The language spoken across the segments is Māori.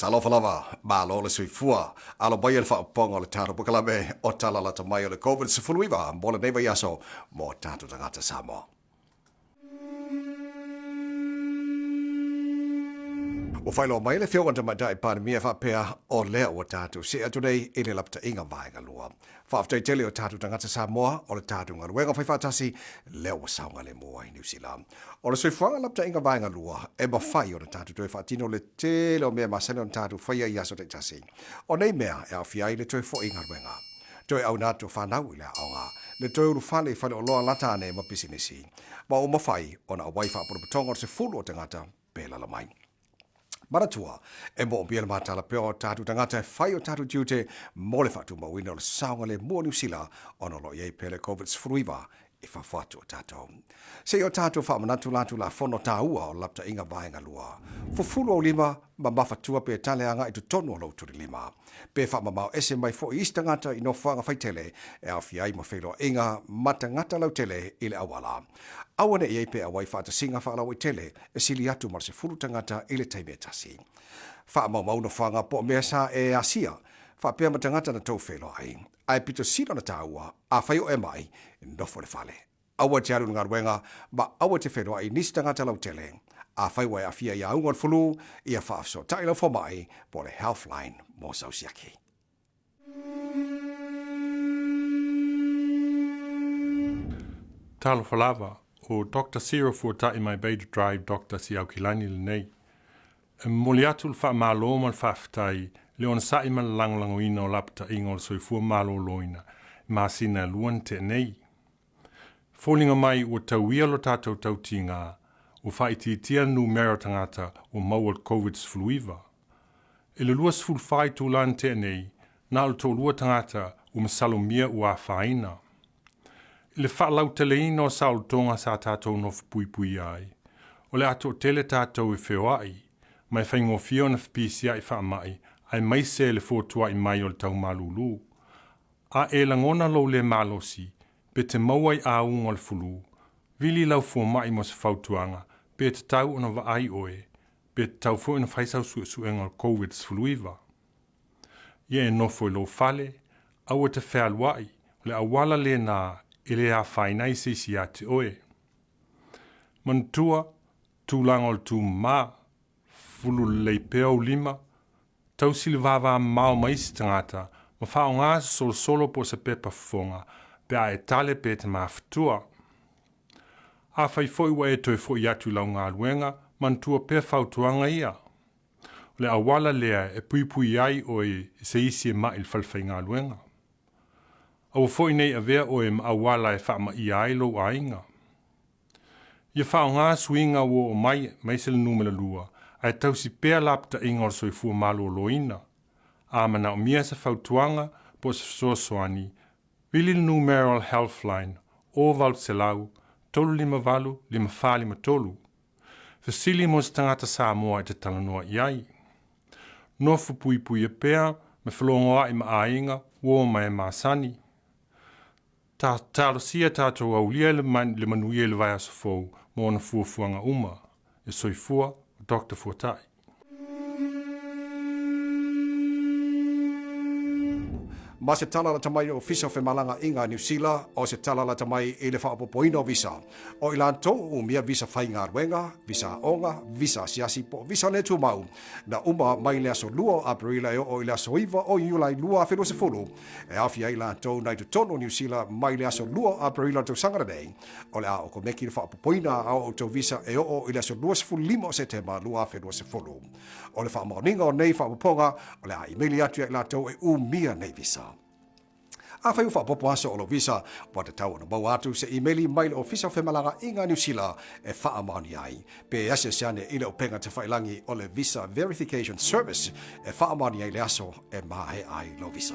Talofa lava, malo le sui fua, alo baia le whaaponga le tātou pukalame o talala ta mai o le COVID-19, mola neiva yaso, mo tātou tangata Samoa. O whailo mai le whionga tamadai pandemia whapea o lea o tātou se atunei i le lapta inga vaenga lua. Whaaftai tele o tātou tangata Samoa o le tātou ngaruenga whaiwhatasi lea o saunga le moa i New Zealand. O le soifuanga lapta inga vaenga lua e mawhai o le tātou toe whaatino le tele o mea masane o tātou whaia i aso te tasi. O nei mea e au fiai le toe fo inga ruenga. Toe au nātou whanau i le aonga. Le toe uru whale i whale o loa latane ma pisinisi. Ma o mawhai o na waifa apura putonga o se fulu o tangata pēla la mai. Maratua, e mo biela matala peo tātou tangata e whai o tātou tiute mo le whatu mawina o le saunga le mua New Zealand ono lo iei pele COVID-19 e whawhatu o tātou. Se o tātou whamanatu lātu la whono tāua o lapta inga vaenga lua. Fufulu o lima, ma mawhatua pe taleanga i tu tonu o lauturi lima. Pe whamamau ese mai fo i istangata i no whanga whaitele e au fiai ma whelo inga matangata lautele i le awala. Awane iei pe awai whata singa whaalau i tele e sili atu mar se fulu tangata i le taime tasi. Whaamau mauna whanga po mea sa e asia, whapea matangata na tau whelo ai. Ai pito sila na tāua, a whaio e mai, nofo le whale. Awa te aru ngā ruenga, ma awa te whelo ai nisi tangata lau tele. A whaiwa e a fia i a ungon fulu, i a whaafso taila fo mai, po le Healthline mo sausiaki. Talo falava. O Dr. Sira fuata i mai beidra drive Dr. Siaukilani le nei. E moli atu le wha malo ma le whaftai, le on sa i ma langlango ina o lapta ingo le soifua malo loina, ma sina luan te nei. Fōlinga mai o tauia lo tātou tautinga, o whaititia nu mero tangata o mau al COVID-19. E le luas fulfai tūlan te nei, na o tō lua tangata o masalomia o a whaina. Le whaalau teleina o saul tonga sa tātou no pui ai. O le ato tele tātou e whio ai, mai whaingo whio na whapisia i whaamai, ai mai se le fōtua i mai o le tau malulu. A e langona lo le malosi, pe te mauai a unga le fulu, vili lau fō mai mo se whautuanga, pe te tau ona wa ai oe, pe te tau fō ina whaisau suenga COVID-19. Ie e nofo i lo fale, au e te whaalwai, le awala le nā, ele a whainai se si ate oe. Mantua, tūlanga o tū mā, fulu lei peo lima, tau sili vava mao maisi tangata, ma whao ngā solo po se pepa fonga, pe a e tale pe te mawhatua. A whai foi wa e toi foi atu lau ngā luenga, mantua pe whautuanga ia. Le awala lea e pui ai oe se isi e ma il falwhai ngā luenga. Au foi nei a vea o e awala e whaama i ailo ainga. Ia whao ngā swinga wo o mai se le numela lua, ai tau si pēr lapta inga o soifua malo loina. A mana o mia sa whautuanga po se soasoani, Vili Numeral Healthline, o val se lau, tolu lima valu, lima wha lima tolu. Fasili mo se tangata Samoa e te talanoa iai. Nofu pui e pēr, me whalongoa i ma ainga, wo mai maasani. Ta talo sia tātou au lia le manuia le vai aso fōu mō na fuafuanga uma, e soifua o Dr. Fuatai. Ma se talala tamai o fisa whe malanga inga New Zealand, o se talala tamai i le whaapopoina o visa. O ilan tō o mia visa whai ngā ruenga, visa onga, visa siasi po visa le tu mau. Na uma mai le aso lua aprila e o ile aso iwa o iulai lua whelo se fulu. E awhia ilan tō nai tu tono New Zealand mai le aso lua aprila tō sangara nei. O le a o ko meki le whaapopoina au o tō visa e o ile aso lua se fulu lima o se tema lua whelo se fulu. O le whaamaoninga o nei whaapoponga, o le a imeli atu e la tō e umia nei visa. A whai uwha popo aso o lo visa, wa te tau na mau atu se imeli mai le ofisa whemalanga inga New Zealand e wha amaoni ai. Pe ase siane ile o penga te whailangi o le Visa Verification Service e wha amaoni ai le aso e mahe ai lo visa.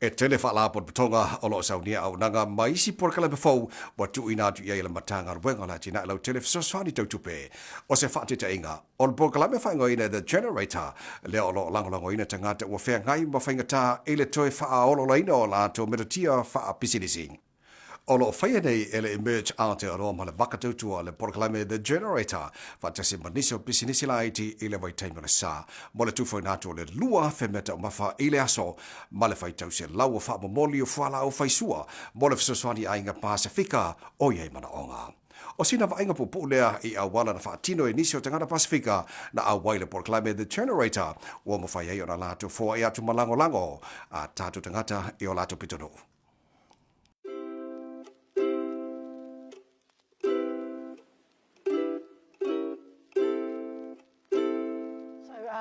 E tele whala pot patonga o lo saunia au nanga maisi por kala befou wa tu ina tu ia la matanga wenga la tina lau tele soswani tau tupe o se whate te inga on por kala me whaingo ina the generator le o lo langolango ina tangata wa whea ngai ma whaingata ele toi wha olo la ina o la to metatia wha pisinisi. O lo whaia nei ele emerge ante o roa ma le wakatautua le porkalame the generator whatase maniso pisinisi la iti ile vai taimana sa mo le tufo inato le lua whemeta o mawha ile aso ma le whaitau se lau o wha momoli o whala o whaisua mo le fisoswani ainga Pasifika o iei mana onga. O sina vainga pupu lea I awala na whaatino e nisi o tangata Pasifika na awai le porkalame the generator ua mawhai ei o na lato fua e atu malango lango a tatu tangata I o lato pitono.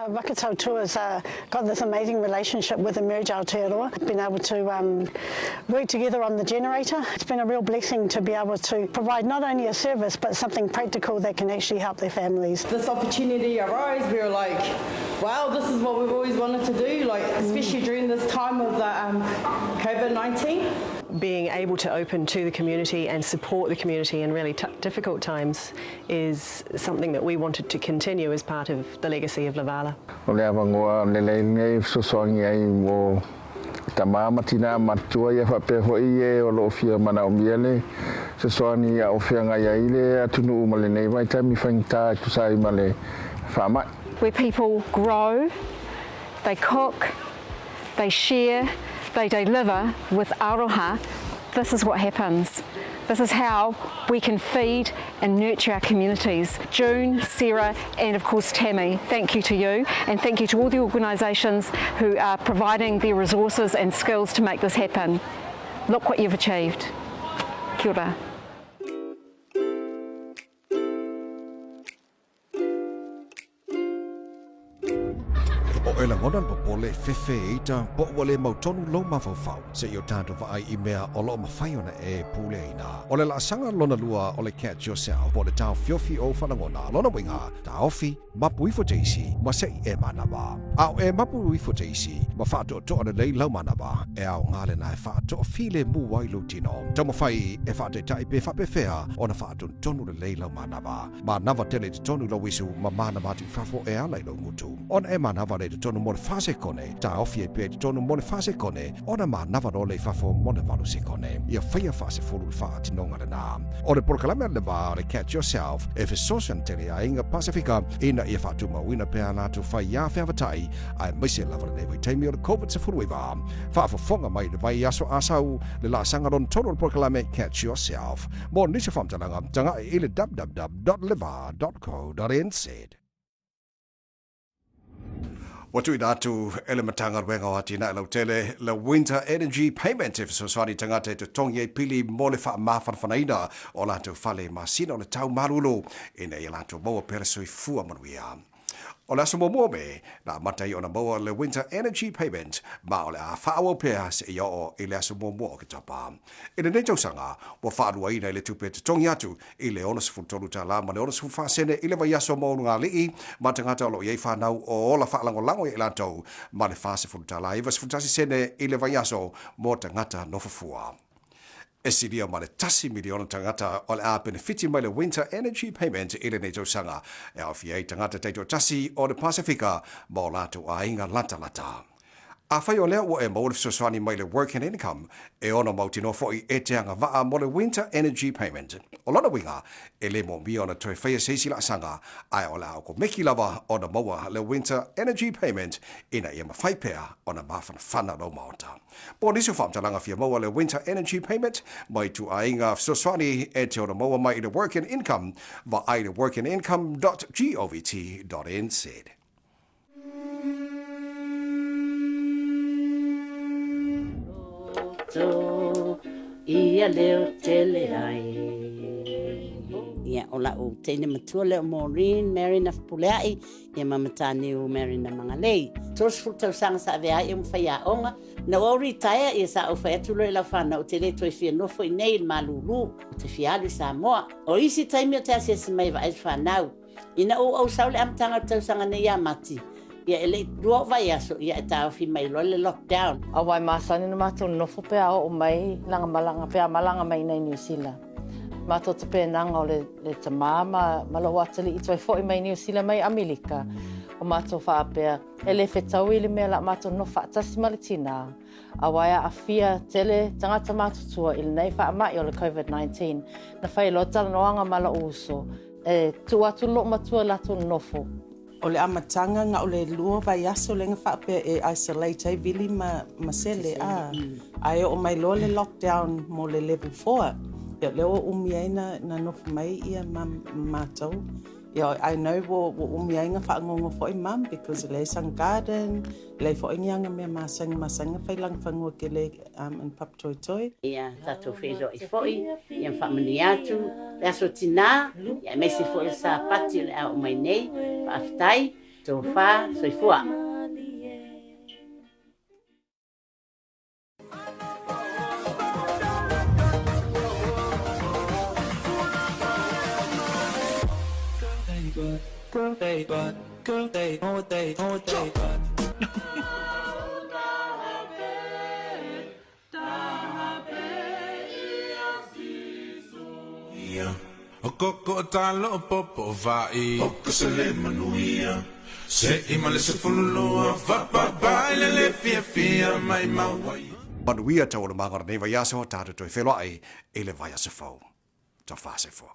Wakatautua's got this amazing relationship with Emerge Aotearoa, been able to work together on the generator. It's been a real blessing to be able to provide not only a service but something practical that can actually help their families. This opportunity arose, we were like, wow, this is what we've always wanted to do, like especially during this time of the COVID-19. Being able to open to the community and support the community in really difficult times is something that we wanted to continue as part of the legacy of Lavala. O le avangoa le nei sosoangi ai mo tamama tina matua ia whape hoi e o lo fia mana o miele sosoani a o fia ngai ai le atunu ma le nei vai taimi whaingta tu sai ma le whamai. Where people grow, they cook, they share, they deliver with aroha, this is what happens. This is how we can feed and nurture our communities. June, Sarah and of course Tammy, thank you to you and thank you to all the organisations who are providing the resources and skills to make this happen. Look what you've achieved. Kia ora. O ela ngona popole fefe ita po wale mautonu lo mafafau se yo tanto va ai imea o lo mafaiona e pule ina o le la sanga lona lua o le catch yourself po le tau fiofi o whanangona lona winga ta ofi mapui fo teisi ma se e manaba au e mapui fo teisi ma fato to ona lei lau manaba e au ngale na e fato file mu wai lutino tamo fai e fato tai pe fa pe fea ona fato tonu le lei lau manaba ma nava tele tonu lo wisu ma mana mati fafo e ala lo mutu on e manava le tonu mo fase kone ta ofi e pe tonu mo fase kone ona ma nava no le fafo mo le valu se kone ia faia fase fulu fa tinonga na o le porkalame le ba le catch yourself if it's social tele a inga Pasifika ina ia fatu ma wina pe ana tu fa ia fa vatai ai mese lava le we time your COVID se fulu va fa fonga mai le vai aso asau le la sanga don total porkalame catch yourself mo nisi fam tanga ile www.liva.co.nz. Watu inatu elementanga wenga wati na lau tele la winter energy payment if so swani tangate to tongi pili mole fa mafan fanaina o la to fale masina o le tau marulu ina ia la to moa peresoi fua manuia. O la sumo me na matai ona moa le winter energy payment ma o le a whaawo pea se ia o i le sumo mo o ki tapa. I le neitau sanga, wa whaarua ina i le tupe te tongi atu i le ona sifu tolu ta la ma le ona sifu whaasene i le vai aso mo ngā lii ma te ngata o lo iei whanau o la whaalango lango i la tau ma le whaasifu ta la i va sifu tasi sene i le vai aso mo te ngata nofafua. E siria ma le tasi miliona tangata o le a benefiti mai le winter energy payment i le neitau sanga e au fiei tangata teito tasi o le Pasifika ma o lato a inga lata. A whai o lea ua e maule fisoswani mai le work and income e ono mautino foi e te anga waa mo le winter energy payment. O lona winga e le mo mi ona toi whaia seisi la sanga ai o la ko meki lava o na maua le winter energy payment ina ia mawhai pea o na mawhana whana no maota. Po nisu whamtalanga fia maua le winter energy payment mai tu a inga fisoswani e te ona maua mai le work and income va ai le workandincome.govt.nz. Ia leo tele ai. Ia ola o tene matua leo Maureen, Mary na Fupuleai, ia mamatani o Mary na Mangalei. Tos futa sanga sa vea ia mwhaya onga, na ori taia ia sa o whaya tulo i la whana o te le toi fia nofo i nei malulu, te fialu Samoa. O isi taimi o te asia si mai va ai whanau. Ina o au saule amtanga tau sanga nei a mati. ia ele dua vai aso ia tau fi mai lo le lockdown. Awai masani na mato nofo pe o mai langa malanga pe malanga mai nei New Zealand. Mato te pe nanga o le tamama malo watali i toi foi mai New Zealand mai Amerika. O mato fa pe ele fetau ile me la mato no fa tasi malitina. Awai a fia tele tangata mato tua il nei fa mai o le COVID-19. Na fai lo tala noanga mala uso. Tu atu lo matua latu nofo. O le amatanga nga o le lua vai aso le ngawhape isolate ai vili masele Ai o mai lo le lockdown mo le level 4. Ia leo umiaina na nofu mai ia mātou. Ia I know wo umiainga whaangongo fo i mam because le sang garden, le fo ingianga mea masanga whailang whangua ke le in pap toi toi. Ia tatou whero i foi, ia whamani atu, le aso tina, ia mesi fo i sa pati le au mai nei, whaaftai, tō wha, soifua. Girl, they but know they but. O koko talo popo vai o kusele manuia se imale se fulua va pa le fia mai mawai. But we are told mangor nei vai aso tātou toi whelua e le vai aso fau. Ta whase fo.